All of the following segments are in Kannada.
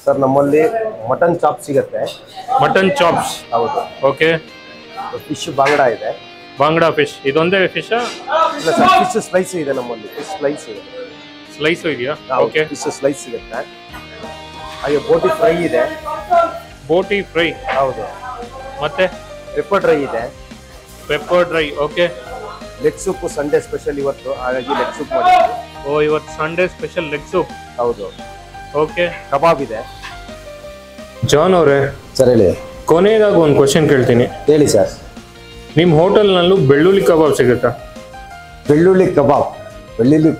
ಸರ್ ನಮ್ಮಲ್ಲಿ ಮಟನ್ ಚಾಪ್ ಸಿಗುತ್ತೆ. Mutton chops. ಹೌದು. ಓಕೆ. ಫಿಶ್ ಬಾಂಗಡ ಇದೆ. ಬಾಂಗಡಾ ಫಿಶ್ ಇದೊಂದೇ ಫಿಶ್? ಇಲ್ಲ ಸರ್, ಫಿಶ್ ಸ್ಲೈಸ್ ಇದೆ ನಮ್ಮಲ್ಲಿ. ಫಿಶ್ ಸ್ಲೈಸ್ ಇದೆ. ಸ್ಲೈಸ್ ಇದೆಯಾ? ಓಕೆ. ಫಿಶ್ ಸ್ಲೈಸ್ ಸಿಗುತ್ತೆ. ಹಾಗೆ ಬೋಟಿ ಫ್ರೈ ಇದೆ. ಬೋಟಿ ಫ್ರೈ. ಹೌದು. ಮತ್ತೆ ಪೆಪ್ಪರ್ ಡ್ರೈ ಇದೆ. Pepper dry. Okay. Leg soup Sunday special ಇವತ್ತು, ಹಾಗಾಗಿ ಲೆಗ್ ಸೂಪ್ ಮಾಡಿದ್ವಿ. ಓ, ಇವತ್ತು ಸಂಡೇ ಸ್ಪೆಷಲ್ ಲೆಗ್ ಸೂಪ್. ಹೌದು. ಓಕೆ. ಕಬಾಬ್ ಇದೆ. ಜಾನ್ ಅವರೇ, ಸರ್ ಹೇಳಿ. ಕೊನೆಯದಾಗ ಒಂದು ಕ್ವಶನ್ ಕೇಳ್ತೀನಿ. ಹೇಳಿ ಸರ್. ನಿಮ್ಮ ಹೋಟೆಲ್ನಲ್ಲೂ ಬೆಳ್ಳುಳ್ಳಿ ಕಬಾಬ್ ಸಿಗುತ್ತಾ? ಬೆಳ್ಳುಳ್ಳಿ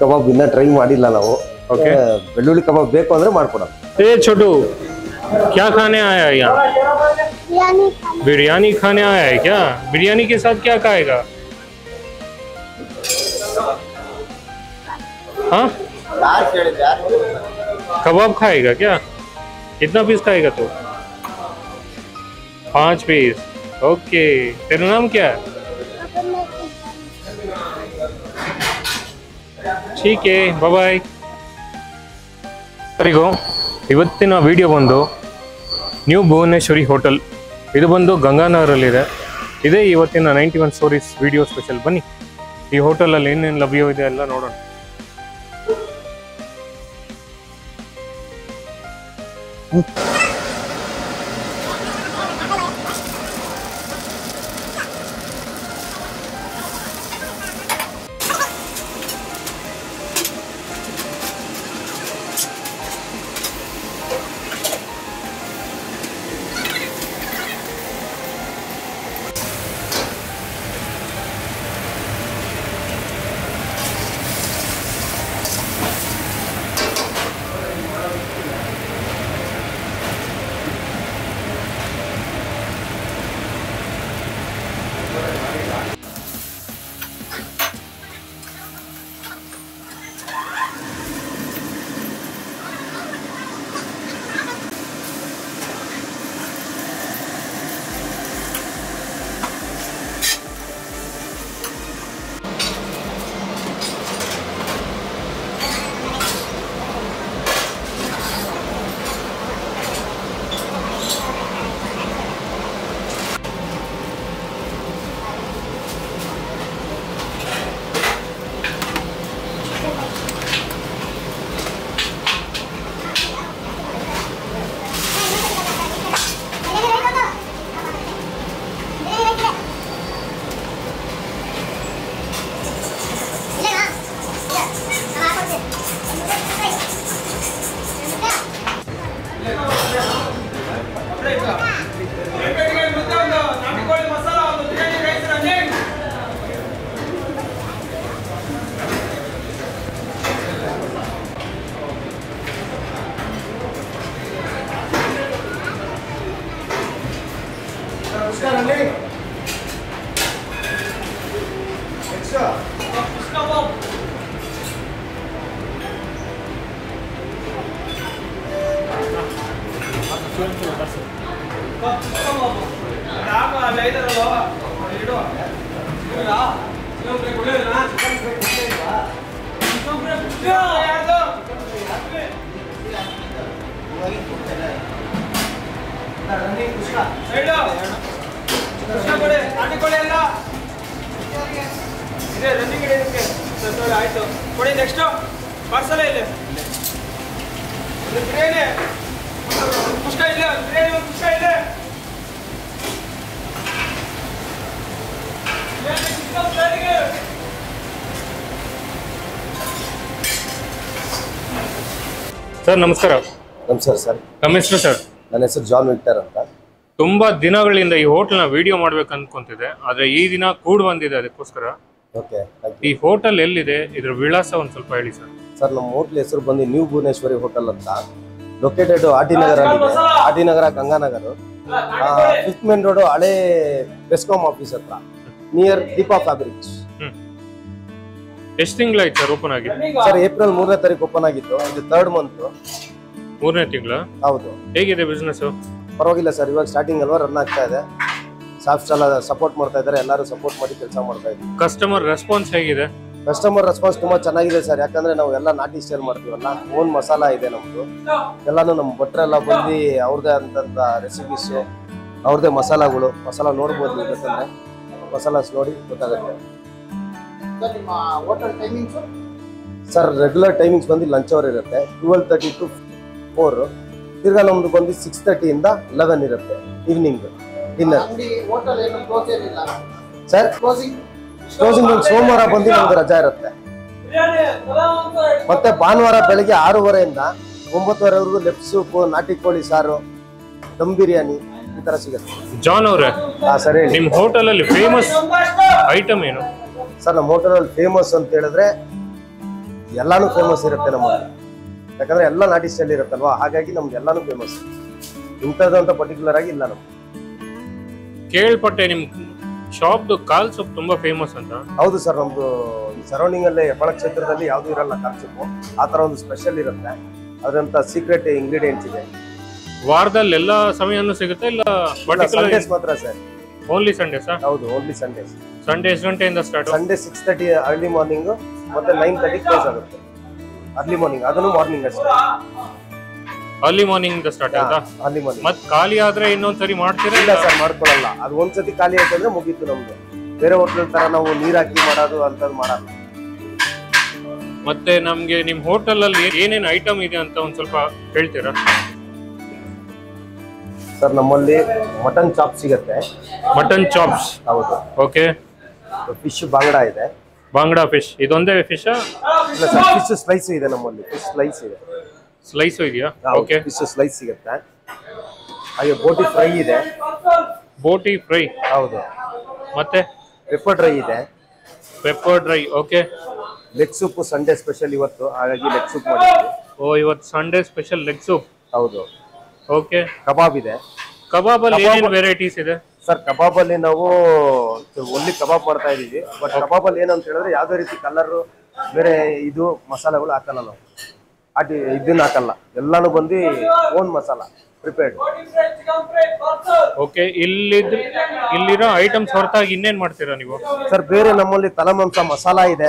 ಕಬಾಬ್ ಇನ್ನೂ ಟ್ರೈ ಮಾಡಿಲ್ಲ ನಾವು. ಓಕೆ. ಬೆಳ್ಳುಳ್ಳಿ ಕಬಾಬ್ ಬೇಕು ಅಂದ್ರೆ ಮಾಡ್ಕೊಡೋಣ. ए छोटू, क्या खाने आया है यहाँ? बिरयानी खाने आया है क्या? बिरयानी के साथ क्या खाएगा? हाँ, कबाब खाएगा क्या? कितना पीस खाएगा तू? 5 पीस. ओके. तेरा नाम क्या है? ठीक है, बाय बाय. ಸರಿಗೋ, ಇವತ್ತಿನ ವಿಡಿಯೋ ಬಂದು ನ್ಯೂ ಭುವನೇಶ್ವರಿ ಹೋಟೆಲ್. ಇದು ಬಂದು ಗಂಗಾನಗರಲ್ಲಿದೆ. ಇದೇ ಇವತ್ತಿನ 91 ಸ್ಟೋರೀಸ್ ವಿಡಿಯೋ ಸ್ಪೆಷಲ್. ಬನ್ನಿ, ಈ ಹೋಟೆಲಲ್ಲಿ ಏನೇನು ಲಭ್ಯ ಇದೆ ಎಲ್ಲ ನೋಡೋಣ. ಆಯ್ತು ಕೊಡಿ. ನೆಕ್ಸ್ಟ್ ಪಾರ್ಸಲ್ ಇಲ್ಲ, ಬಿರಿಯಾನಿ ಕುಷ್ಕ ಇಲ್ಲ, ಬಿರಿಯಾನಿ ಒಂದು ಕುಷ್ಕ ಇದೆ. ಸರ್ ನಮಸ್ಕಾರ. ನಮಸ್ಕಾರ ಸರ್. ನಮ್ಮ ಹೆಸರು ಸರ್? ನನ್ನ ಹೆಸರು ಜಾನ್ ವಿಕ್ಟರ್ ಅಂತ. ತುಂಬಾ ದಿನಗಳಿಂದ ಈ ಹೋಟೆಲ್ನ ವಿಡಿಯೋ ಮಾಡ್ಬೇಕು ಅನ್ಕೊಂತಿದೆ, ಆದ್ರೆ ಈ ದಿನ ಕೂಡ್ ಬಂದಿದೆ, ಅದಕ್ಕೋಸ್ಕರ. ಓಕೆ. ಈ ಹೋಟೆಲ್ ಎಲ್ಲಿದೆ, ಇದ್ರ ವಿಳಾಸ ಒಂದ್ ಸ್ವಲ್ಪ ಹೇಳಿ ಸರ್. ಸರ್, ನಮ್ಮ ಹೋಟ್ಲ್ ಹೆಸರು ಬಂದು ನ್ಯೂ ಭುವನೇಶ್ವರಿ ಹೋಟೆಲ್ ಅಂತ. Located Atinagara, Atinagara Ganganagara, 5th main road, ಹಳೆ ಬೆಸ್ಕಾಂ ಆಫೀಸ್ ಹತ್ರ, ನಿಯರ್ ದೀಪಾ ಫ್ಯಾಬ್ರಿಕ್ಸ್. ಎಷ್ಟು ತಿಂಗಳಾಯ್ತು ಸರ್ ಓಪನ್ ಆಗಿ? ಸರ್, ಏಪ್ರಿಲ್ 3ನೇ ತಾರೀಕು ಓಪನ್ ಆಗಿತ್ತು. ಇದು 3rd ಮಂತ್. 3ನೇ ತಿಂಗಳ? ಹೌದು. ಹೇಗಿದೆ ಬಿಸ್ನೆಸ್? ಪರವಾಗಿಲ್ಲ ಸರ್, ಇವಾಗ ಸ್ಟಾರ್ಟಿಂಗ್ ಅಲ್ವಾ, ರನ್ ಆಗ್ತಾ ಇದೆ. ಸ್ಟಾಫ್ಸ್ ಎಲ್ಲ ಸಪೋರ್ಟ್ ಮಾಡ್ತಾ ಇದ್ದಾರೆ, ಎಲ್ಲರೂ ಸಪೋರ್ಟ್ ಮಾಡಿ ಕೆಲಸ ಮಾಡ್ತಾ ಇದ್ದೀವಿ. ಕಸ್ಟಮರ್ ರೆಸ್ಪಾನ್ಸ್ ಹೇಗಿದೆ? ಕಸ್ಟಮರ್ ರೆಸ್ಪಾನ್ಸ್ ತುಂಬಾ ಚೆನ್ನಾಗಿದೆ ಸರ್. ಯಾಕಂದ್ರೆ ನಾವು ಎಲ್ಲ ನಾಟಿ ಸ್ಟೈಲ್ ಮಾಡ್ತೀವಲ್ಲ, ಓನ್ ಮಸಾಲ ಇದೆ ನಮ್ದು. ಎಲ್ಲಾನು ನಮ್ಮ ಭಟ್ರೆಲ್ಲ ಬಂದು ಅವ್ರದೇ ಆದಂತ ರೆಸಿಪೀಸ್, ಅವ್ರದೇ ಮಸಾಲ ನೋಡ್ಬೋದು. ಬೇಕಂದ್ರೆ ಮಸಾಲಾಸ್ ನೋಡಿ ಗೊತ್ತಾಗುತ್ತೆ. ಸರ್ ರೆಗ್ಯುಲರ್ ಟೈಮಿಂಗ್ಸ್ ಬಂದು ಲಂಚ್ ಅವರ್ ಇರುತ್ತೆ 12:30 to 4. ತಿರ್ಗಾ ನಮ್ದು ಬಂದು 6:30 ಇಂದ 11 ಇರುತ್ತೆ ಈವ್ನಿಂಗ್ ಡಿನ್ನರ್. ಸರ್ ಕ್ಲೋಸಿಂಗ್ ಒಂದು ಸೋಮವಾರ ಬಂದು ನಮ್ಗೆ ರಜಾ ಇರುತ್ತೆ. ಮತ್ತೆ ಭಾನುವಾರ ಬೆಳಗ್ಗೆ 6:30 9:30ವರೆಗೂ ಲೆಫ್ಟ್ ಸೂಪ್, ನಾಟಿ ಕೋಳಿ ಸಾರು, ದಮ್ ಬಿರಿಯಾನಿ ಈ ತರ ಸಿಗುತ್ತೆ. ಜಾನ್ ಅವರೇ, ಸರ್ ಹೇಳಿ. ನಿಮ್ಮ ಹೋಟೆಲ್ ಅಲ್ಲಿ ಫೇಮಸ್ ಐಟಮ್ ಏನು? ಸರ್ ನಮ್ಮ ಹೋಟೆಲಲ್ಲಿ ಫೇಮಸ್ ಅಂತ ಹೇಳಿದ್ರೆ ಎಲ್ಲಾನು ಫೇಮಸ್ ಇರುತ್ತೆ ನಮ್ಮಲ್ಲಿ. ಯಾಕಂದ್ರೆ ಎಲ್ಲ ನಾಟಿ ಸ್ಟೈಲ್ ಇರುತ್ತಲ್ವಾ, ಹಾಗಾಗಿ ನಮ್ದು ಎಲ್ಲಾನು ಫೇಮಸ್. ಇಂಥದ್ದು ಅಂತ ಪರ್ಟಿಕ್ಯುಲರ್ ಆಗಿ ಇಲ್ಲ ನಮ್ಗೆ. ಕೇಳ್ಪಟ್ಟೆ ನಿಮ್ ಶಾಪ್ದು ಕಾಲ್ ಸೊಪ್ಪು ತುಂಬಾ ಫೇಮಸ್ ಅಂತ. ಹೌದು ಸರ್, ನಮ್ದು ಈ ಸರೌಂಡಿಂಗ್ ಅಲ್ಲೇ ಹೆಬ್ಬಾಳ ಕ್ಷೇತ್ರದಲ್ಲಿ ಯಾವ್ದು ಇರಲ್ಲ ಕಾಲ್ ಸೊಪ್ಪು. ಆ ತರ ಒಂದು ಸ್ಪೆಷಲ್ ಇರುತ್ತೆ. ಅದ್ರಂತ ಸೀಕ್ರೆಟ್ ಇಂಗ್ರೀಡಿಯೆಂಟ್ಸ್ ಇದೆ. ವಾರದಲ್ಲಿ ಎಲ್ಲ ಸಮಯನೂ ಸಿಗುತ್ತೆ ಇಲ್ಲ ಸಂಡೇಸ್ ಮಾತ್ರ ಸರ್? Only Sundays? ಹೌದು, ಓನ್ಲಿ ಸಂಡೇಸ್. ಸಂಡೇ ಎಷ್ಟು ಗಂಟೆಯಿಂದ ಸ್ಟಾರ್ಟ್? ಸಂಡೇ 6:30 ಅರ್ಲಿ ಮಾರ್ನಿಂಗ್, ಮತ್ತೆ 9:30 ಕ್ಲೋಸ್ ಆಗುತ್ತೆ. ಅರ್ಲಿ ಮಾರ್ನಿಂಗ್, ಅದನ್ನು ಮಾರ್ನಿಂಗ್ ಅಷ್ಟೇ. ಅರ್ಲಿ ಮಾರ್ನಿಂಗ್ ಸ್ಟಾರ್ಟ್ ಆಯ್ತಾ? Early morning. ಮತ್ತೆ ಖಾಲಿ ಆದ್ರೆ ಇನ್ನೊಂದ್ಸರಿ ಮಾಡ್ತೀರಾ? ಇಲ್ಲ ಸರ್, ಮಾಡ್ಕೊಳಲ್ಲ. ಅದು ಒಂದ್ಸತಿ ಖಾಲಿ ಆಯ್ತಂದ್ರೆ ಮುಗೀತು ನಮ್ದು. ಬೇರೆ ಹೋಟೆಲ್ ತರ ನಾವು ನೀರ್ ಹಾಕಿ ಮಾಡೋದು ಅಂತದ್ ಮಾಡಲ್ಲ. ಮತ್ತೆ ನಮ್ಗೆ ನಿಮ್ ಹೋಟೆಲ್ ಅಲ್ಲಿ ಏನೇನ್ ಐಟಮ್ ಇದೆ ಅಂತ ಒಂದ್ ಸ್ವಲ್ಪ ಹೇಳ್ತೀರಾ? ಸರ್ ನಮ್ಮಲ್ಲಿ ಮಟನ್ ಚಾಪ್ ಸಿಗತ್ತೆ. Mutton chops? ಹೌದು. ಓಕೆ. ಫಿಶ್ ಬಾಂಗಡಾ ಇದೆ. ಬಾಂಗಡಾ ಫಿಶ್ ಇದೊಂದೇ ಫಿಶ್? ಇಲ್ಲ ಸರ್, ಫಿಶ್ ಸ್ಲೈಸ್ ಇದೆ ನಮ್ಮಲ್ಲಿ. ಫಿಶ್ ಸ್ಲೈಸ್ ಇದೆ. ಸ್ಲೈಸ್ ಇದೆಯಾ? ಓಕೆ. ಫಿಶ್ ಸ್ಲೈಸ್ ಸಿಗುತ್ತೆ. ಹಾಗೆ ಬೋಟಿ ಫ್ರೈ ಇದೆ. ಬೋಟಿ ಫ್ರೈ? ಹೌದು. ಮತ್ತೆ ಪೆಪ್ಪರ್ ಡ್ರೈ ಇದೆ. Pepper dry. Okay. Leg soup Sunday special ಇವತ್ತು, ಹಾಗಾಗಿ ಲೆಗ್ ಸೂಪ್ ಮಾಡಿದ್ವಿ. ಓ, ಇವತ್ತು ಸಂಡೇ ಸ್ಪೆಷಲ್ ಲೆಗ್ ಸೂಪ್? ಹೌದು. ಓಕೆ. ಕಬಾಬ್ ಇದೆ. ಕಬಾಬ್ ಅಲ್ಲಿ ಏನೇನು ವೆರೈಟೀಸ್ ಇದೆ ಸರ್? ಕಬಾಬ್ ಅಲ್ಲಿ ನಾವು ಒನ್ಲಿ ಕಬಾಬ್ ಮಾಡ್ತಾ ಇದೀವಿ. ಬಟ್ ಕಬಾಬ್ ಅಲ್ಲಿ ಏನಂತ ಹೇಳಿದ್ರೆ ಯಾವ್ದೇ ರೀತಿ ಕಲರ್ ಬೇರೆ ಇದು ಮಸಾಲೆಗಳು ಹಾಕಲ್ಲ ನಾವು. ಇದನ್ನ ಹಾಕಲ್ಲ. ಎಲ್ಲಾನು ಬಂದು ಓನ್ ಮಸಾಲ ಪ್ರಿಪೇರ್ಡ್. ಓಕೆ. ಇಲ್ಲಿರೋ ಐಟಮ್ಸ್ ಹೊರತಾಗಿ ಇನ್ನೇನ್ ಮಾಡ್ತೀರಾ ನೀವು? ಸರ್ ಬೇರೆ ನಮ್ಮಲ್ಲಿ ತಲೆಮಾಂಸ ಮಸಾಲ ಇದೆ.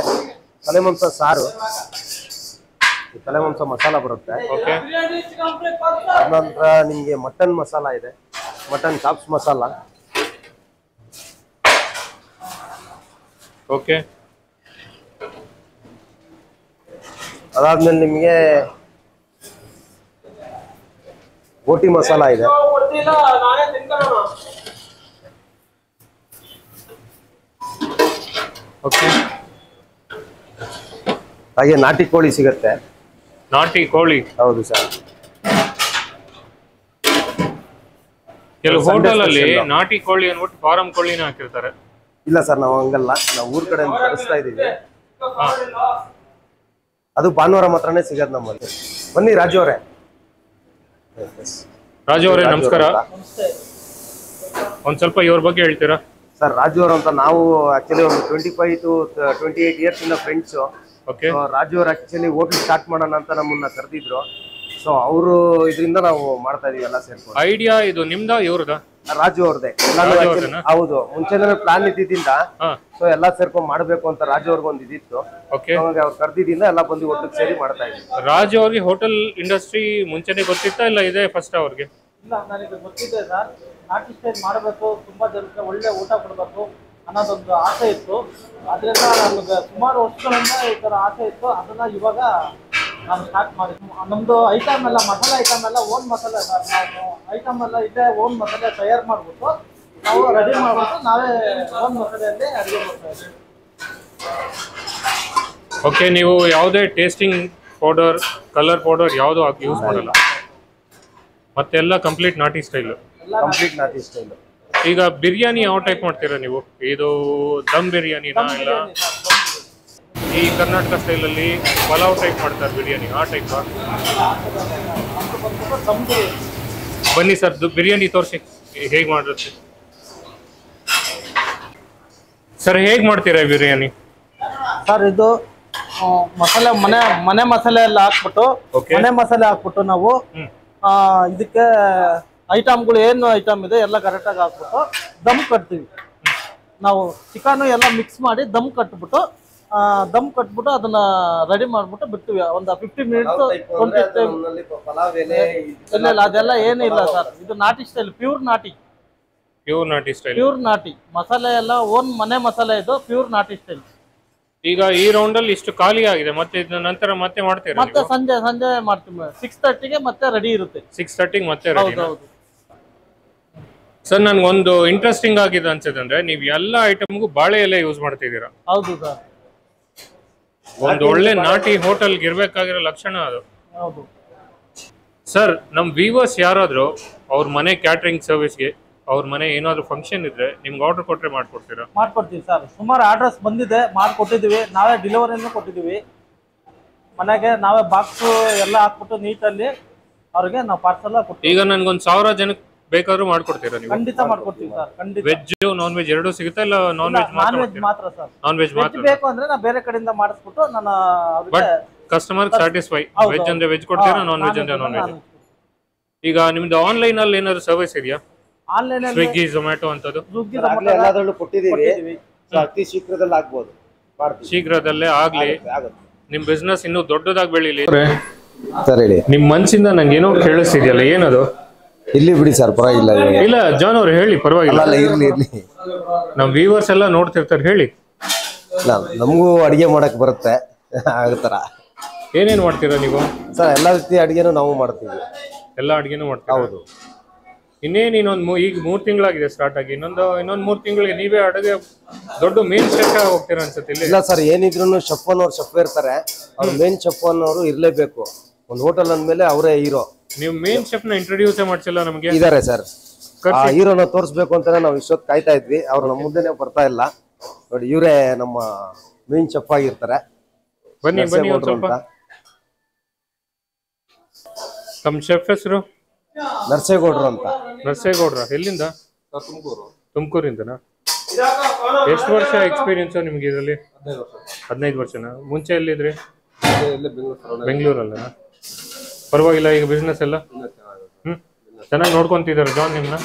ತಲೆಮಾಂಸ ಸಾರು, ತಲೆಮಾಂಸ ಮಸಾಲ ಬರುತ್ತೆ. ಓಕೆ. ಅನಂತರ ನಿಮ್ಗೆ ಮಟನ್ ಮಸಾಲ ಇದೆ, ಮಟನ್ ಚಾಪ್ಸ್ ಮಸಾಲ. ಓಕೆ. ಅದಾದ್ಮೇಲೆ ನಿಮ್ಗೆ ಬೋಟಿ ಮಸಾಲ ಇದೆ. ಓಕೆ. ಹಾಗೆ ನಾಟಿ ಕೋಳಿ ಸಿಗುತ್ತೆ. ನಾಟಿ ಕೋಳಿ? ಹೌದು ಸರ್. ಕೆಲವು ಹೋಟೆಲ್ ಅಲ್ಲಿ ನಾಟಿ ಕೋಳಿ ಅನ್ಬಿಟ್ಟು ಫಾರಂ ಕೋಳಿನ ಹಾಕಿರ್ತಾರೆ. ಇಲ್ಲ ಸರ್, ನಾವು ಹಂಗಲ್ಲ. ನಾವು ಊರ್ ಕಡೆ ತರಿಸ್ತಾ ಇದೀವಿ. ಅದು ಭಾನುವಾರ ಮಾತ್ರನೇ ಸಿಗದ್ ನಮ್ಮಲ್ಲಿ. ಬನ್ನಿ ರಾಜು ಅವರೇ. ರಾಜು ಅವರೇ ನಮಸ್ಕಾರ. ಒಂದ್ ಸ್ವಲ್ಪ ಇವ್ರ ಬಗ್ಗೆ ಹೇಳ್ತೀರಾ? ಸರ್ ರಾಜು ಅವರು ಅಂತ ನಾವು ಆಕ್ಚುಲಿ ಒಂದು 25 to 28 ಇಯರ್ಸ್ ಇಂದ ಫ್ರೆಂಡ್ಸ್. ಓಕೆ. ರಾಜು ಅವರು ಆಕ್ಚುಲಿ ಹೋಟೆಲ್ ಸ್ಟಾರ್ಟ್ ಮಾಡೋಣ ಅಂತ ನಮ್ಮನ್ನ ಕರೆದಿದ್ರು. ಸೊ ಅವರು ಇದರಿಂದ ನಾವು ಮಾಡ್ತಾ ಇದೀವಿ ಎಲ್ಲ ಸೇರ್ಕೊಂಡು. ಐಡಿಯಾ ಇದು ನಿಮ್ದ ಇವ್ರದ? ರಾಜು ಅವ್ರದೇ. ಹೌದು, ಮುಂಚೆನೇ ಪ್ಲಾನ್ ಇದ್ದಿದ್ದಿಂದ ಸೊ ಎಲ್ಲಾ ಸೇರ್ಕೊಂಡ್ ಮಾಡ್ಬೇಕು ಅಂತ ರಾಜು ಅವ್ರಿಗೆ ಒಂದು ಇದಿತ್ತು. ಅವ್ರು ಕರ್ದಿದಿಂದ ಎಲ್ಲ ಬಂದು ಒಟ್ಟಿಗೆ ಸೇರಿ ಮಾಡ್ತಾ ಇದ್ವಿ. ರಾಜು ಅವ್ರಿಗೆ ಹೋಟೆಲ್ ಇಂಡಸ್ಟ್ರಿ ಮುಂಚೆನೆ ಗೊತ್ತಿತ್ತಾ ಇಲ್ಲ ಇದೆ ಫಸ್ಟ್ ಅವ್ರಿಗೆ? ಇಲ್ಲ, ನನಗೆ ಗೊತ್ತಿದೆ ಸರ್. ನಾಟಿ ಸ್ಟೈಲ್ ಮಾಡಬೇಕು, ತುಂಬಾ ಜನಕ್ಕೆ ಒಳ್ಳೆ ಊಟ ಕೊಡಬೇಕು ಅನ್ನೋದೊಂದು ಆಸೆ ಇತ್ತು. ಅದರಿಂದ ನಮಗೆ ಸುಮಾರು ವರ್ಷಗಳಿಂದ ಈ ಥರ ಆಸೆ ಇತ್ತು. ಅದನ್ನ ಇವಾಗ ನಾನು ಸ್ಟಾರ್ಟ್ ಮಾಡಿದ್ವಿ. ನಮ್ಮದು ಐಟಮ್ ಎಲ್ಲ ಮಸಾಲೆ ಐಟಮ್ ಎಲ್ಲ ಓನ್ ಮಸಾಲೆ ಸರ್. ನಾವು ಐಟಮ್ ಎಲ್ಲ ಇಲ್ಲೇ ಓನ್ ಮಸಾಲೆ ತಯಾರು ಮಾಡಿಬಿಟ್ಟು ನಾವು ರೆಡಿ ಮಾಡಿಬಿಟ್ಟು ನಾವೇ ಓನ್ ಮಸಾಲೆಯಲ್ಲಿ ಅಡುಗೆ ಮಾಡ್ತಾ ಇದ್ದೀವಿ. ಓಕೆ. ನೀವು ಯಾವುದೇ ಟೇಸ್ಟಿಂಗ್ ಪೌಡರ್, ಕಲರ್ ಪೌಡರ್ ಯಾವುದು ಯೂಸ್ ಮಾಡಲ್ಲ? ಮತ್ತೆಲ್ಲ ಕಂಪ್ಲೀಟ್ ನಾಟಿ ಸ್ಟೈಲು? ಕಂಪ್ಲೀಟ್ ನಾಟಿ ಸ್ಟೈಲು. ಈಗ ಬಿರಿಯಾನಿ ಯಾವ ಟೈಪ್ ಮಾಡ್ತೀರಾ ನೀವು? ಇದು ದಮ್ ಬಿರಿಯಾನಿನಾ ಇಲ್ಲ ಈ ಕರ್ನಾಟಕ ಸ್ಟೈಲಲ್ಲಿ ಪಲಾವ್ ಟೈಪ್ ಮಾಡ್ತಾರೆ ಬಿರಿಯಾನಿ, ಆ ಟೈಪ್? ಬನ್ನಿ ಸರ್, ಬಿರಿಯಾನಿ ತೋರಿಸಿ ಹೇಗೆ ಮಾಡಿರುತ್ತೆ ಸರ್. ಹೇಗೆ ಮಾಡ್ತೀರಾ ಬಿರಿಯಾನಿ ಸರ್? ಇದು ಮಸಾಲೆ ಮನೆ ಮಸಾಲೆ ಎಲ್ಲ ಹಾಕ್ಬಿಟ್ಟು, ಮನೆ ಮಸಾಲೆ ಹಾಕ್ಬಿಟ್ಟು ನಾವು ಇದಕ್ಕೆ ಐಟಮ್ಗಳು ಏನು ಐಟಮ್ ಇದೆ ಎಲ್ಲ ಕರೆಕ್ಟಾಗಿ ಹಾಕ್ಬಿಟ್ಟು ದಮ್ ಕಟ್ತೀವಿ ನಾವು. ಚಿಕನ್ ಎಲ್ಲ ಮಿಕ್ಸ್ ಮಾಡಿ ದಮ್ ಕಟ್ಬಿಟ್ಟು ದಮ್ ಕಟ್ಬಿಟ್ಟು ಅದನ್ನ ರೆಡಿ ಮಾಡ್ಬಿಟ್ಟು ಬಿಡ್ತೀವಿ ಒಂದು 15 ಮಿನಿಟ್ಸ್ 20 ಟೈಮ್. ಪಲಾವ್ ಎಲೆ ಇಲ್ಲ ಇಲ್ಲ ಅದೆಲ್ಲ ಏನೂ ಇಲ್ಲ ಸರ್, ಇದು ನಾಟಿ ಸ್ಟೈಲ್, ಪ್ಯೂರ್ ನಾಟಿ ಸ್ಟೈಲ್. ಪ್ಯೂರ್ ನಾಟಿ ಮಸಾಲೆ ಎಲ್ಲ ಓನ್ ಮನೆ ಮಸಾಲೆ, ಇದು ಪ್ಯೂರ್ ನಾಟಿ ಸ್ಟೈಲ್. ಈಗ ಈ ರೌಂಡ್ ಅಲ್ಲಿ ಇಷ್ಟು ಖಾಲಿ ಆಗಿದೆ, ಮತ್ತೆ ಇದನ್ನ ನಂತರ ಮತ್ತೆ ಮಾಡ್ತೀರಾ? ಮತ್ತೆ ಸಂಜೆ ಮಾಡ್ತೀವಿ 6:30ಗೆ ಮತ್ತೆ ರೆಡಿ ಇರುತ್ತೆ. 6:30 ಮತ್ತೆ ರೆಡಿ. ಹೌದು ಸರ್ ನನ್ಗೊಂದು ಇಂಟ್ರೆಸ್ಟಿಂಗ್ ಆಗಿದೆ ಅನ್ಸುತ್ತಂದ್ರೆ ನೀವು ಎಲ್ಲ ಐಟಮ್ಗೂ ಬಾಳೆ ಎಲೆ ಯೂಸ್ ಮಾಡ್ತಿದ್ದೀರಾ. ಹೌದು ಸರ್, ಒಂದು ಒಳ್ಳೆ ನಾಟಿ ಹೋಟೆಲ್ಗೆ ಇರ್ಬೇಕಾಗಿರೋ ಲಕ್ಷಣ ಅದು. ಹೌದು ಸರ್ ನಮ್ ವ್ಯೂವರ್ಸ್ ಯಾರಾದ್ರೂ ಅವ್ರ ಮನೆ ಕ್ಯಾಟ್ರಿಂಗ್ ಸರ್ವಿಸ್ಗೆ, ಅವ್ರ ಮನೆ ಏನಾದ್ರು ಫಂಕ್ಷನ್ ಇದ್ರೆ ನಿಮ್ಗೆ ಆರ್ಡರ್ ಕೊಟ್ರೆ ಮಾಡ್ಕೊಡ್ತೀರಾ? ಮಾಡ್ಕೊಡ್ತೀವಿ ಸರ್, ಸುಮಾರು ಆರ್ಡರ್ಸ್ ಬಂದಿದೆ, ಮಾಡಿಕೊಟ್ಟಿದ್ದೀವಿ. ನಾವೇ ಡೆಲಿವರಿನೂ ಕೊಟ್ಟಿದ್ದೀವಿ ಮನೆಗೆ, ನಾವೇ ಬಾಕ್ಸು ಎಲ್ಲ ಹಾಕ್ಬಿಟ್ಟು ನೀಟಲ್ಲಿ ಅವ್ರಿಗೆ ನಾವು ಪಾರ್ಸಲ್ ಕೊಡ್ತೀವಿ. ಈಗ ನನ್ಗೊಂದು 1000 ಜನಕ್ಕೆ ಬೇಕಾದ್ರೂ ಮಾಡ್ಕೊಡ್ತೀರಾ ನೀವು? ಖಂಡಿತ ಮಾಡ್ಕೊಡ್ತೀವಿ ಸರ್, ಖಂಡಿತ. ವೆಜ್ ನಾನ್ ವೆಜ್ ಎರಡೂ ಸಿಗುತ್ತಾ ಇಲ್ಲ ನಾನ್ ವೆಜ್ ಮಾತ್ರ ಸರ್? ನಾನ್ ವೆಜ್ ವೆಜ್ ಮಾತ್ರ ಬೇಕು ಅಂದ್ರೆ ನಾವು ಬೇರೆ ಕಡೆಯಿಂದ ಮಾಡಿಸ್ಬಿಟ್ಟು ನಾನು ಬಟ್ ಕಸ್ಟಮರ್ ಸ್ಯಾಟಿಸ್ಫೈ. ವೆಜ್ ಅಂದ್ರೆ ವೆಜ್ ಕೊಡ್ತೀರಾ, ನಾನ್ ವೆಜ್ ಅಂದ್ರೆ ನಾನ್ ವೆಜ್. ಈಗ ನಿಮ್ದು ಆನ್ಲೈನ್ ಅಲ್ಲಿ ಏನಾದ್ರು ಸರ್ವಿಸ್ ಇದೆಯಾ? ಆನ್ಲೈನ್ ಅಲ್ಲಿ ಸ್ವಿಗ್ಗಿ ಝೊಮ್ಯಾಟೊ ಅಂತದ್ದು ಎಲ್ಲಾದ್ರಲ್ಲೂ ಕೊಟ್ಟಿದ್ದೀವಿ. ಅತಿ ಶೀಘ್ರದಲ್ಲಿ ಆಗ್ಬೋದು, ಶೀಘ್ರದಲ್ಲೇ ಆಗ್ಲಿ. ನಿಮ್ ಬಿಸ್ನೆಸ್ ಇನ್ನೂ ದೊಡ್ಡದಾಗಿ ಬೆಳೀಲಿ. ಸರ್ ಹೇಳಿ. ನಿಮ್ ಮನ್ಸಿಂದ ನಂಗೆ ಏನೋ ಕೇಳಿಸ್ತಿದ್ಯಲ್ಲ, ಏನದು? ಇಲ್ಲಿ ಬಿಡಿ ಸರ್, ಪರವಾಗಿಲ್ಲ. ಇಲ್ಲ ಜಾನ್ ಅವ್ರು ಹೇಳಿ, ಪರವಾಗಿಲ್ಲ. ಇರ್ಲಿ ನಮ್ ವ್ಯೂವರ್ಸ್ ಎಲ್ಲ ನೋಡ್ತಿರ್ತಾರೆ, ಹೇಳಿ. ನಮಗೂ ಅಡಿಗೆ ಮಾಡಕ್ ಬರುತ್ತೆ ಆಗತರ. ಏನೇನ್ ಮಾಡ್ತೀರಾ ನೀವು? ಸರ್ ಎಲ್ಲಾ ರೀತಿ ಅಡಿಗೆನೂ ನಾವು ಮಾಡ್ತೀವಿ. ಎಲ್ಲಾ ಅಡಿಗೆನೂ ಮಾಡ್ತೀವಿ. ಹೌದು. ಇನ್ನೇನು ಈಗ 3 ತಿಂಗಳಾಗಿದೆ ಸ್ಟಾರ್ಟ್ ಆಗಿ, ಇನ್ನೊಂದು 3 ತಿಂಗಳಿಗೆ ನೀವೇ ಅಡುಗೆ ದೊಡ್ಡ ಮೇನ್ ಶೆಫ್ ಹೋಗ್ತೀರಾ ಅನ್ಸುತ್ತೆ ಇಲ್ಲಿ? ಇಲ್ಲ ಸರ್, ಏನಿದ್ರು ಶೆಫ್ ಅನ್ನೋರು ಶೆಫ್ ಇರ್ತಾರೆ, ಅವ್ರು ಮೇನ್ ಶೆಫ್ ಅನ್ನೋರು ಇರ್ಲೇಬೇಕು. ಒಂದು ಹೋಟೆಲ್ ಅಂದ್ಮೇಲೆ ಅವರೇ ಹೀರೋ. ನೀವು ಮೇನ್ ಶೆಫ್ ನ ಇಂಟ್ರೊಡ್ಯೂಸ್ ಮಾಡ್ಸಿಲ್ಲ ನಮಗೆ? ಇದಾರೆ ಸರ್, ಆ ಹೀರೋನ ತೋರಿಸ್ಬೇಕು ಅಂತಾನೆ ನಾವು ಇಷ್ಟೊತ್ತು ಕಾಯ್ತಾ ಇದ್ವಿ. ಅವ್ರು ನಮ್ಮ ಮುಂದೆನೆ ಬರ್ತಾ ಇಲ್ಲ ನೋಡಿ, ಇವರೇ ನಮ್ಮ ಮೇನ್ ಶೆಫ್ ಆಗಿರ್ತಾರೆ. ಬನ್ನಿ ಒಂದ್ ಸ್ವಲ್ಪ. ನಮ್ಮ ಶೆಫ್ ಹೆಸರು ನರಸೇಗೌಡರು ಅಂತ. ನರಸೇಗೌಡ್ರ? ಎಲ್ಲಿಂದ? ತುಮಕೂರಿಂದನಾ? ಎಷ್ಟು ವರ್ಷ ಎಕ್ಸ್ಪೀರಿಯನ್ಸ್ ನಿಮ್ಗೆ ಇದರಲ್ಲಿ? 15 ವರ್ಷನಾ? ಮುಂಚೆ ಎಲ್ಲಿದ್ರಿ? ಬೆಂಗಳೂರಲ್ಲ? ಪರವಾಗಿಲ್ಲ, ಈಗ ಬಿಸ್ನೆಸ್ ಎಲ್ಲ ಚೆನ್ನಾಗಿ ನೋಡ್ಕೊಂತಿದಾರೆ ಜಾನ್ ನಿಮ್ನ?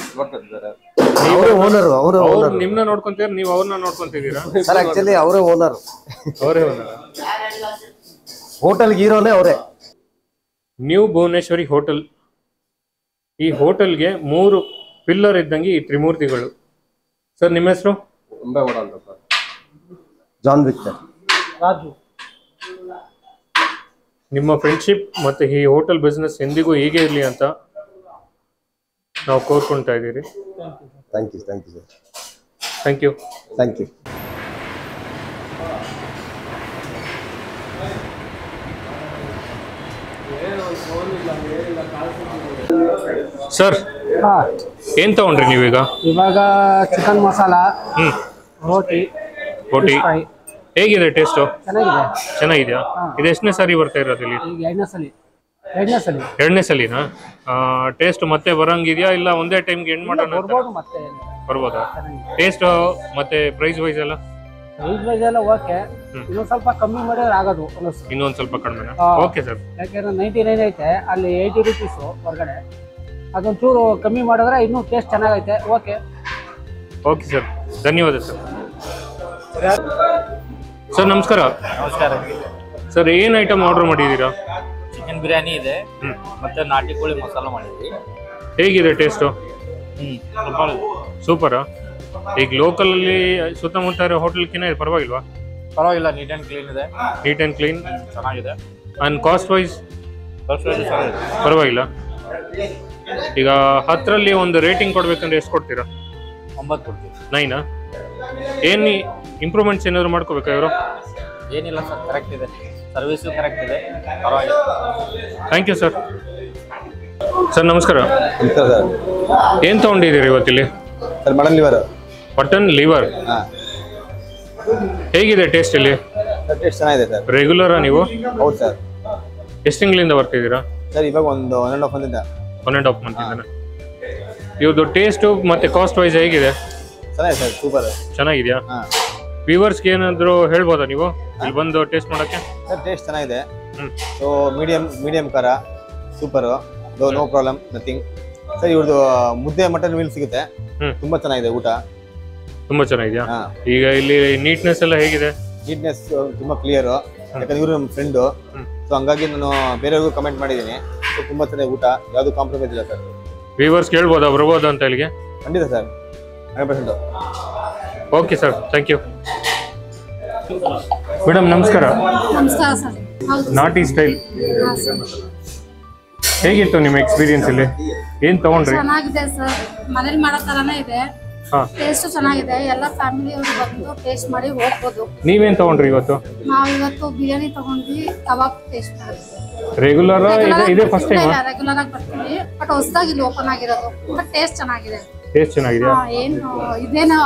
ನಿಮ್ನ ನೋಡ್ಕೊಂತೀರ, ನೀವು ಅವ್ರನ್ನ ನೋಡ್ಕೊಂತಿದ್ದೀರಾ? ಸರ್ ಆಕ್ಚುಲಿ ಅವರೇ ಓನರ್. ಹೋಟೆಲ್ ಹೀರೋನೇ ಅವರೇ. New Bhuvaneshwari hotel. ಈ ಹೋಟೆಲ್ಗೆ 3 ಪಿಲ್ಲರ್ ಇದ್ದಂಗೆ ಈ ತ್ರಿಮೂರ್ತಿಗಳು. ಸರ್ ನಿಮ್ಮ ಹೆಸರು? John Victor. ರಾಜು. ನಿಮ್ಮ ಫ್ರೆಂಡ್ಶಿಪ್ ಮತ್ತೆ ಈ ಹೋಟೆಲ್ ಬಿಸ್ನೆಸ್ ಎಂದಿಗೂ ಹೀಗೆ ಇರಲಿ ಅಂತ ನಾವು ಕೋರ್ಕೊಳ್ತಾ ಇದ್ದೀರಿ. Thank you sir. Thank you. Sir ಏನ್ ತಗೊಂಡ್ರಿ ನೀವೀಗ? ಇವಾಗ ಚಿಕನ್ ಮಸಾಲ, ರೋಟಿ. ಹೇಗಿದೆ ಟೇಸ್ಟು? ಚೆನ್ನಾಗಿದೆಯಾ? ಇದು ಎಷ್ಟನೇ ಸಾರಿ ಬರ್ತಾ ಇರೋದು ಇಲ್ಲಿ? ಎರಡನೇ ಸಲಿನಾ? ಟೇಸ್ಟ್ ಮತ್ತೆ ಬರಂಗಿದ್ಯಾ ಇಲ್ಲ ಒಂದೇ ಟೈಮ್ಗೆ ಎಂಡ್ ಮಾಡೋಣ? ಬರ್ಬೋದಾ? ಟೇಸ್ಟ್ ಮತ್ತೆ ಪ್ರೈಸ್ ವೈಸ್ ಎಲ್ಲ? ಓಕೆ, ಇನ್ನೊಂದು ಸ್ವಲ್ಪ ಕಮ್ಮಿ ಮಾಡಿದ್ರೆ ಆಗೋದು. ಇನ್ನೊಂದು ಸ್ವಲ್ಪ ಕಡಿಮೆ? Okay sir. ಯಾಕೆಂದ್ರೆ 99 ಐತೆ, ಅಲ್ಲಿ 80 ರೂಪೀಸ್ ಹೊರಗಡೆ. ಅದೊಂಚೂರು ಕಮ್ಮಿ ಮಾಡಿದ್ರೆ ಇನ್ನೂ ಟೇಸ್ಟ್ ಚೆನ್ನಾಗೈತೆ. ಓಕೆ ಸರ್, ಧನ್ಯವಾದ ಸರ್. ಸರ್ ನಮಸ್ಕಾರ. ಸರ್ ಏನ್ ಐಟಮ್ ಆರ್ಡರ್ ಮಾಡಿದ್ದೀರಾ? ಚಿಕನ್ ಬಿರಿಯಾನಿ ಇದೆ, ಮತ್ತೆ ನಾಟಿ ಕೋಳಿ ಮಸಾಲ ಮಾಡಿದ್ವಿ. ಹೇಗಿದೆ ಟೇಸ್ಟು? ಸೂಪರಾ? ಈಗ ಲೋಕಲ್ ಅಲ್ಲಿ ಸುತ್ತಮುತ್ತ ಇರೋ ಹೋಟೆಲ್ಕಿನ ಪರವಾಗಿಲ್ವಾ? ಪರವಾಗಿಲ್ಲ, ನೀಟ್ ಅಂಡ್ ಕ್ಲೀನ್ ಇದೆ. ನೀಟ್ ಅಂಡ್ ಕ್ಲೀನ್ ಚೆನ್ನಾಗಿದೆ. ಅಂಡ್ ಕಾಸ್ಟ್ ವೈಸ್ ಪರವಾಗಿಲ್ಲ. ಈಗ 10ರಲ್ಲಿ ಒಂದು ರೇಟಿಂಗ್ ಕೊಡ್ಬೇಕಂದ್ರೆ ಎಷ್ಟು ಕೊಡ್ತೀರಾ? 9 ಕೊಡ್ತೀವಿ. 9? ಏನು ಇಂಪ್ರೂವ್ಮೆಂಟ್ಸ್ ಏನಾದ್ರು ಮಾಡ್ಕೋಬೇಕಾ ಇವರು? ಏನಿಲ್ಲ ಸರ್, ಕರೆಕ್ಟ್ ಇದೆ, ಸರ್ವಿಸು ಕರೆಕ್ಟ್ ಇದೆ, ಪರವಾಗಿಲ್ಲ. Thank you sir. ಸರ್ ನಮಸ್ಕಾರ. ಏನು ತೊಗೊಂಡಿದ್ದೀರಿ ಇವತ್ತಿಲ್ಲಿ? Mutton liver. ಮಟನ್ ಲಿವರ್ ಹೇಗಿದೆ ಟೇಸ್ಟ್ ಇಲ್ಲಿ? ಟೇಸ್ಟ್ ಚೆನ್ನಾಗಿದೆ ಸರ್. ರೆಗ್ಯುಲರಾ ನೀವು? ಹೌದು ಸರ್. ಎಷ್ಟು ತಿಂಗಳಿಂದ ಬರ್ತಿದ್ದೀರಾ ಸರ್? ಇವಾಗ ಒಂದು 1.5 ಮಂತ್ ಇಂದ. ಇವ್ರದ್ದು ಟೇಸ್ಟು ಮತ್ತೆ ಕಾಸ್ಟ್ ವೈಸ್ ಹೇಗಿದೆ? ಚೆನ್ನಾಗಿದೆ ಸರ್, ಸೂಪರ್. ಚೆನ್ನಾಗಿದೆಯಾ? ವ್ಯೂವರ್ಸ್ಗೆ ಏನಾದರೂ ಹೇಳ್ಬೋದಾ ನೀವು ಇಲ್ಲಿ ಬಂದು ಟೇಸ್ಟ್ ಮಾಡೋಕ್ಕೆ? ಸರ್ ಟೇಸ್ಟ್ ಚೆನ್ನಾಗಿದೆ. ಸೊ ಮೀಡಿಯಂ ಖಾರ, super, no problem, nothing. Sir ಇವ್ರದ್ದು ಮುದ್ದೆ ಮಟನ್ ಮೀಲ್ ಸಿಗುತ್ತೆ, ತುಂಬಾ ಚೆನ್ನಾಗಿದೆ ಊಟ. ತುಂಬಾ ಚೆನ್ನಾಗಿದೆಯಾ? ಈಗ ಇಲ್ಲಿ ನೀಟ್ನೆಸ್ ಎಲ್ಲ ಹೇಗಿದೆ? ನೀಟ್ನೆಸ್ ತುಂಬ ಕ್ಲಿಯರು. ಯಾಕಂದ್ರೆ ಇವರು ನಮ್ಮ ಫ್ರೆಂಡು, ಸೊ ಹಂಗಾಗಿ ನಾನು ಬೇರೆಯವ್ರಿಗೂ ಕಮೆಂಟ್ ಮಾಡಿದ್ದೀನಿ. ಸೊ ತುಂಬ ಚೆನ್ನಾಗಿ ಊಟ, ಯಾವುದು ಕಾಂಪ್ರಮೈಸ್ ಇಲ್ಲ ಸರ್. ವ್ಯೂವರ್ಸ್ ಕೇಳ್ಬೋದಾ ಬರ್ಬೋದಾ ಅಂತ ಇಲ್ಲಿಗೆ? ಖಂಡಿತ sir, 100%. Okay sir, thank you. Madam ನಮಸ್ಕಾರ. ನಮಸ್ಕಾರ ಸರ್. ಹೌದು ನಾಟಿ ಸ್ಟೈಲ್ ಹಾಂ ಸರ್. ಹೇಗಿತ್ತು ನಿಮ್ಮ ಎಕ್ಸ್ಪೀರಿಯನ್ಸ್ ಇಲ್ಲಿ? ಏನು ತಗೊಂಡ್ರಿ? ಚೆನ್ನಾಗಿದೆ ಸರ್, ಮನೇಲಿ ಮಾಡೋ ಥರನೇ ಇದೆ. ಹಾಂ, ಟೇಸ್ಟ್ ಚೆನ್ನಾಗಿದೆ. ಎಲ್ಲ ಫ್ಯಾಮಿಲಿಯವರು ಬಂದು ಟೇಸ್ಟ್ ಮಾಡಿ ಹೋಗ್ಬೋದು. ನೀವೇನು ತಗೊಂಡ್ರಿ ಇವತ್ತು? ನಾವು ಇವತ್ತು ಬಿರಿಯಾನಿ ತಗೊಂಡ್ವಿ, ಕಬಾಬ್ ಟೇಸ್ಟ್ ಮಾಡಿದ್ವಿ. ರೆಗ್ಯುಲರ್ ಇದೆ ಫಸ್ಟ್ ಟೈಮ್? ರೆಗ್ಯುಲರ್ ಆಗಿ ಬರ್ತೀವಿ, ಬಟ್ ಹೊಸದಾಗಿ ಇಲ್ಲಿ ಓಪನ್ ಆಗಿರೋದು. ಬಟ್ ಟೇಸ್ಟ್ ಚೆನ್ನಾಗಿದೆ. ಟೇಸ್ಟ್ ಚೆನ್ನಾಗಿದೆಯಾ? ಏನು ಇದೇನು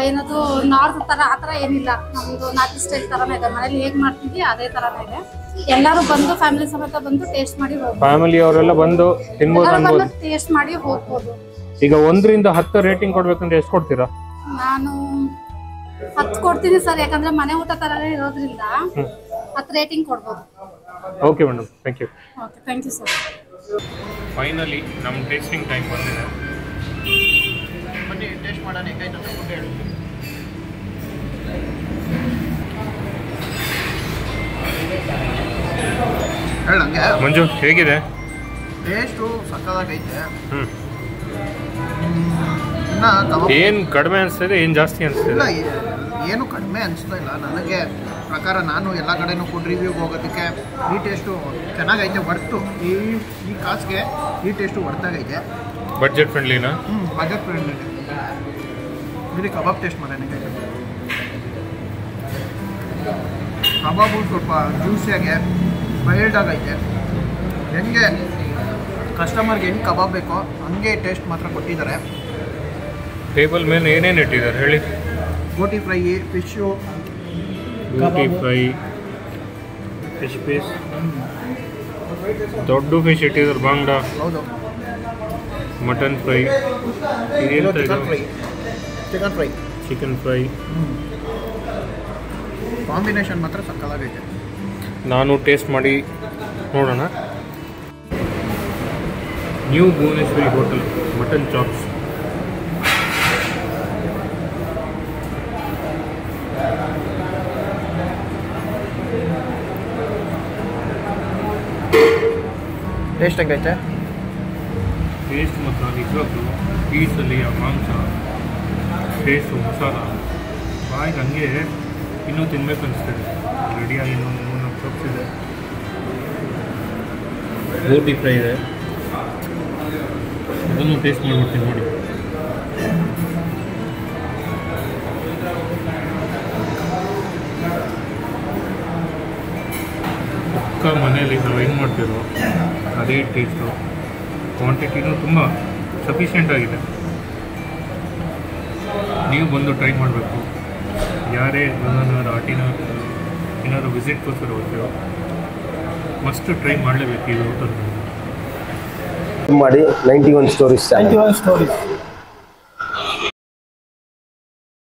ಏನದು ನಾರ್ತ್ ಥರ ಆ ಥರ ಏನಿಲ್ಲ. ನಮ್ಮದು ನಾಟಿ ಸ್ಟೈಲ್ ಥರನೇ ಇದೆ. ಮನೇಲಿ ಹೇಗೆ ಮಾಡ್ತೀವಿ ಅದೇ ಥರನೇ ಇದೆ. ಎಲ್ಲರೂ ಬಂದು ಫ್ಯಾಮಿಲಿ ಸಮೇತ ಬಂದು ಟೇಸ್ಟ್ ಮಾಡಿ ಹೋಗ್ಬೋದು. ಫ್ಯಾಮಿಲಿ ಅವರೆಲ್ಲ ಬಂದು ತಿನ್ಬೋದು ಅನ್ಬೋದು. ಟೇಸ್ಟ್ ಮಾಡಿ ಹೋಗ್ಬೋದು. ಈಗ 1 ರಿಂದ 10 ರೇಟಿಂಗ್ ಕೊಡ್ಬೇಕಂದ್ರೆ ಎಷ್ಟು ಕೊಡ್ತೀರಾ? ನಾನು 10 ಕೊಡ್ತೀನಿ ಸರ್, ಯಾಕಂದ್ರೆ ಮನೆ ಊಟ ಥರನೇ ಇರೋದ್ರಿಂದ 10 ರೇಟಿಂಗ್ ಕೊಡ್ಬೋದು. Okay madam, thank you. Okay, thank you sir. Finally ನಮ್ಮ ಟೇಸ್ಟಿಂಗ್ ಟೈಮ್ ಬಂದಿದೆ. ಬನ್ನಿ ಟೇಸ್ಟ್ ಮಾಡೋಣ ಹೆಂಗಾಯ್ತು ಅಂತ ಫುಡ್ ಹೇಳಿ. ಹೇಳಂಗೆ ಮಂಜು ಹೇಗಿದೆ? ಟೇಸ್ಟು ಸಕ್ಕದಾಗೈತೆ. ಹ್ಞೂ, ಇನ್ನು ಕಬಾಬ್ ಏನು ಕಡಿಮೆ ಅನಿಸ್ತಿದೆ, ಏನು ಜಾಸ್ತಿ ಅನಿಸ್ತಿದೆ? ಇಲ್ಲ, ಏನು ಕಡಿಮೆ ಅನಿಸ್ತಾ ಇಲ್ಲ ನನಗೆ ಪ್ರಕಾರ. ನಾನು ಎಲ್ಲ ಕಡೆನೂ ಫುಡ್ ರಿವ್ಯೂಗೆ ಹೋಗೋದಕ್ಕೆ ಈ ಟೇಸ್ಟು ಚೆನ್ನಾಗೈತೆ. ವರ್ತು ಈ ಕಾಸಿಗೆ ಈ ಟೇಸ್ಟು ವರ್ತಾಗೈತೆ. ಬಡ್ಜೆಟ್ ಫ್ರೆಂಡ್ಲಿನಾ? Budget friendly. ಇಲ್ಲಿ ಕಬಾಬ್ ಟೇಸ್ಟ್ ಮಾಡೋಣ. ಕಬಾಬು ಸ್ವಲ್ಪ ಜ್ಯೂಸಿಯಾಗೆ ಬೈಲ್ಡ್ ಆಗೈತೆ. ಹೆಂಗೆ ಕಸ್ಟಮರ್ಗೆ ಹೆಂಗೆ ಕಬಾಬ್ ಬೇಕೋ ಹಂಗೆ ಟೇಸ್ಟ್ ಮಾತ್ರ ಕೊಟ್ಟಿದ್ದಾರೆ. ಟೇಬಲ್ ಮೇಲೆ ಏನೇನು ಇಟ್ಟಿದ್ದಾರೆ ಹೇಳಿ? ಗೋಟಿ ಫ್ರೈ, ಫಿಶ್ಶು, ಗೋಟಿ ಫ್ರೈ, ಫಿಶ್ ಪೀಸ್, ದೊಡ್ಡ ಫಿಶ್ ಇಟ್ಟಿದ್ದಾರೆ, ಬಾಂಗ್ಡಾ, ಹೌದು, ಮಟನ್ ಫ್ರೈ, ಇದೇನು chicken fry, chicken fry, chicken fry. Combination ಮಾತ್ರ ಸಕ್ಕತ್ತಾಗೈತೆ. ನಾನು ಟೇಸ್ಟ್ ಮಾಡಿ ನೋಡೋಣ. New Bhuvaneshwari hotel mutton chops. Taste ಹೆಂಗೈತೆ? ಟೇಸ್ಟ್ ಮಾತ್ರ ನಿಜವಾಗ್ಲೂ ಪೀಸಲ್ಲಿ ಆ ಮಾಂಸ ಟೇಸ್ಟು, ಮಸಾಲ ಬಾಯಿಗೆ ಹಂಗೆ ಇನ್ನೂ ತಿನ್ಬೇಕು ಅನಿಸ್ತದೆ. ರೆಡಿಯಾಗಿ ಇನ್ನೊಂದು 3-4 ಚಾಪ್ಸ್ ಇದೆ, ಗೋಟಿ ಫ್ರೈ ಇದೆ, ಅದನ್ನು ಟೇಸ್ಟ್ ಮಾಡಿಬಿಡ್ತೀನಿ ನೋಡಿ. ಪಕ್ಕ ಮನೆಯಲ್ಲಿ ನಾವು ಹೆಂಗೆ ಮಾಡ್ತಿರೋ ಅದೇ ಟೇಸ್ಟು, ಕ್ವಾಂಟಿಟಿನೂ ತುಂಬ ಸಫಿಷಿಯೆಂಟ್ ಆಗಿದೆ. ನೀವು ಬಂದು ಟ್ರೈ ಮಾಡಬೇಕು. ಯಾರೇ ಗಂಗಾನಗರ, ಆಟಿನಗರ ಏನಾದರೂ ವಿಸಿಟ್ಗೋಸ್ಕರ ಹೋಗ್ತೀರೋ ಮಸ್ಟ್ ಟ್ರೈ ಮಾಡಲೇಬೇಕು ಈ ಹೋಟೆಲ್. ಮಾಡಿ 91 ಸ್ಟೋರೀಸ್. 91 ಸ್ಟೋರೀಸ್.